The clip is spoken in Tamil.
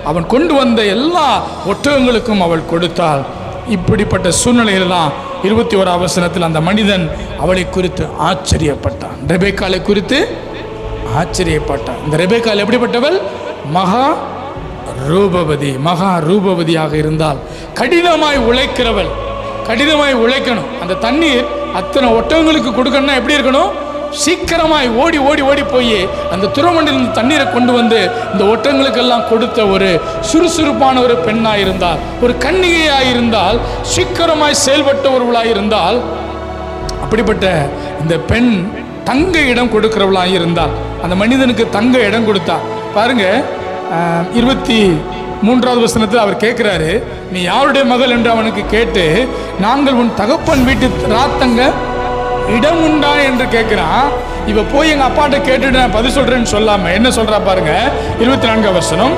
அவன் கொண்டு வந்த எல்லா ஒட்டகங்களுக்கும் அவள் கொடுத்தாள். இப்படிப்பட்ட சூழ்நிலையிலாம் 21ஆம் வசனத்தில் அந்த மனிதன் அவளை குறித்து ஆச்சரியப்பட்டான். ரெபெக்காளை குறித்து ஆச்சரியப்பட்டான். இந்த ரெபெக்காள் எப்படிப்பட்டவள்? மகா ரூபவதியாக இருந்தால் கடினமாய் உழைக்கிறவள். கடினமாய் உழைக்கணும். அந்த தண்ணீர் அத்தனை ஒட்டகங்களுக்கு கொடுக்கணும்னா எப்படி இருக்கணும்? சீக்கிரமாய் ஓடி ஓடி ஓடி போய் அந்த துறவண்டில் தண்ணீரை கொண்டு வந்து இந்த ஒட்டகங்களுக்கெல்லாம் கொடுத்த ஒரு சுறுசுறுப்பான ஒரு பெண்ணாக இருந்தால், ஒரு கன்னிகையாக இருந்தால், சீக்கிரமாய் செயல்பட்டவர்களாக இருந்தால், அப்படிப்பட்ட இந்த பெண் தங்க இடம் கொடுக்கிறவளாக இருந்தால் அந்த மனிதனுக்கு தங்க இடம் கொடுத்தா. பாருங்க 23ஆவது வசனத்தில் அவர் கேட்கிறாரு, நீ யாருடைய மகள் என்று அவனுக்கு கேட்டு, நாங்கள் உன் தகப்பன் வீட்டு ராத்தங்க இடம் உண்டா என்று கேட்கிறான். இவ போய் எங்க அப்பாட்ட கேட்டுட்டு நான் பதில் சொல்றேன்னு சொல்லாம என்ன சொல்றா பாருங்க. 24ஆம் வசனம்,